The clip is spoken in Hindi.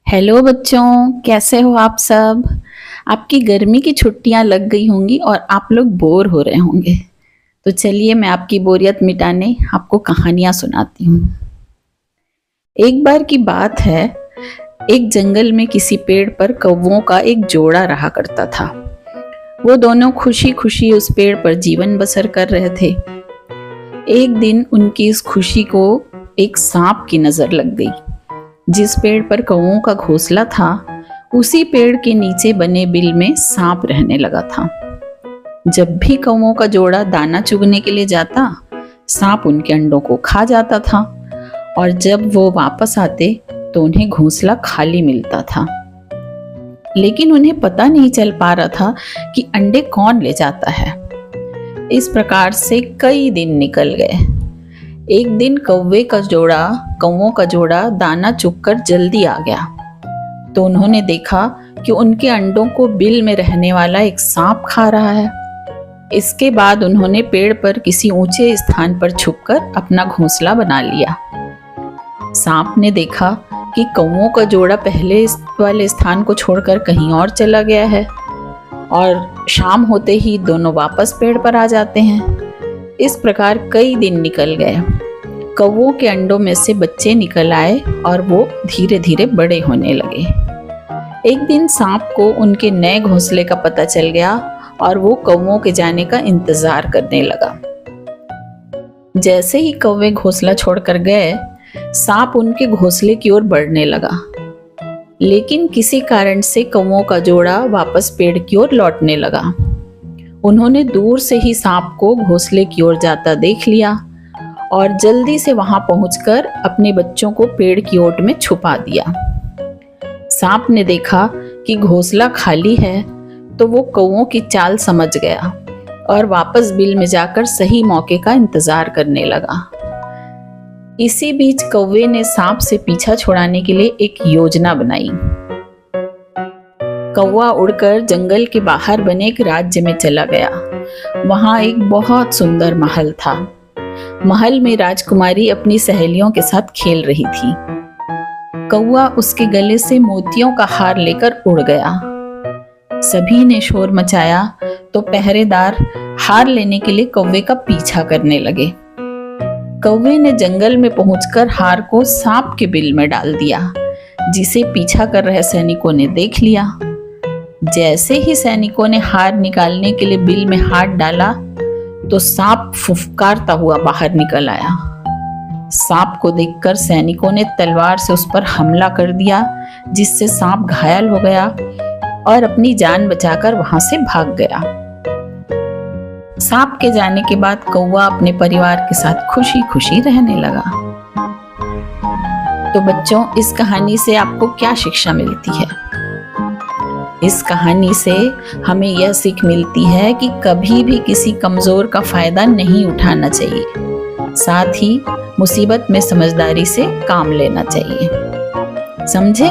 हेलो बच्चों, कैसे हो आप सब। आपकी गर्मी की छुट्टियां लग गई होंगी और आप लोग बोर हो रहे होंगे। तो चलिए मैं आपकी बोरियत मिटाने आपको कहानियां सुनाती हूँ। एक बार की बात है, एक जंगल में किसी पेड़ पर कौवों का एक जोड़ा रहा करता था। वो दोनों खुशी खुशी उस पेड़ पर जीवन बसर कर रहे थे। एक दिन उनकी इस खुशी को एक सांप की नजर लग गई। जिस पेड़ पर कौवों का घोंसला था, उसी पेड़ के नीचे बने बिल में सांप रहने लगा था। जब भी कौवों का जोड़ा दाना चुगने के लिए जाता, सांप उनके अंडों को खा जाता था और जब वो वापस आते तो उन्हें घोंसला खाली मिलता था। लेकिन उन्हें पता नहीं चल पा रहा था कि अंडे कौन ले जाता है। इस प्रकार से कई दिन निकल गए। एक दिन कौवों का जोड़ा दाना चुगकर जल्दी आ गया तो उन्होंने देखा कि उनके अंडों को बिल में रहने वाला एक सांप खा रहा है। इसके बाद उन्होंने पेड़ पर किसी ऊंचे स्थान पर छुपकर अपना घोंसला बना लिया। सांप ने देखा कि कौवों का जोड़ा पहले वाले स्थान को छोड़कर कहीं और चला गया है और शाम होते ही दोनों वापस पेड़ पर आ जाते हैं। इस प्रकार कई दिन निकल गए। कौवों के अंडों में से बच्चे निकल आए और वो धीरे धीरे बड़े होने लगे। एक दिन सांप को उनके नए घोंसले का पता चल गया और वो कौवों के जाने का इंतजार करने लगा। जैसे ही कौवे घोंसला छोड़कर गए, सांप उनके घोंसले की ओर बढ़ने लगा। लेकिन किसी कारण से कौवों का जोड़ा वापस पेड़ की ओर लौटने लगा। उन्होंने दूर से ही सांप को घोंसले की ओर जाता देख लिया और जल्दी से वहां पहुंचकर अपने बच्चों को पेड़ की ओट में छुपा दिया। सांप ने देखा कि घोंसला खाली है तो वो कौवों की चाल समझ गया और वापस बिल में जाकर सही मौके का इंतजार करने लगा। इसी बीच कौवे ने सांप से पीछा छुड़ाने के लिए एक योजना बनाई। कौवा उड़कर जंगल के बाहर बने एक राज्य में चला गया। वहां एक बहुत सुंदर महल था। महल में राजकुमारी अपनी सहेलियों के साथ खेल रही थी। कौवा उसके गले से मोतियों का हार लेकर उड़ गया। सभी ने शोर मचाया तो पहरेदार हार लेने के लिए कौवे का पीछा करने लगे। कौवे ने जंगल में पहुंचकर हार को सांप के बिल में डाल दिया, जिसे पीछा कर रहे सैनिकों ने देख लिया। जैसे ही सैनिकों ने हार निकालने के लिए बिल में हाथ डाला तो सांप फुफकारता हुआ बाहर निकल आया। सांप को देखकर सैनिकों ने तलवार से उस पर हमला कर दिया, जिससे सांप घायल हो गया और अपनी जान बचाकर वहां से भाग गया। सांप के जाने के बाद कौवा अपने परिवार के साथ खुशी खुशी रहने लगा। तो बच्चों, इस कहानी से आपको क्या शिक्षा मिलती है? इस कहानी से हमें यह सीख मिलती है कि कभी भी किसी कमजोर का फायदा नहीं उठाना चाहिए। साथ ही मुसीबत में समझदारी से काम लेना चाहिए। समझे?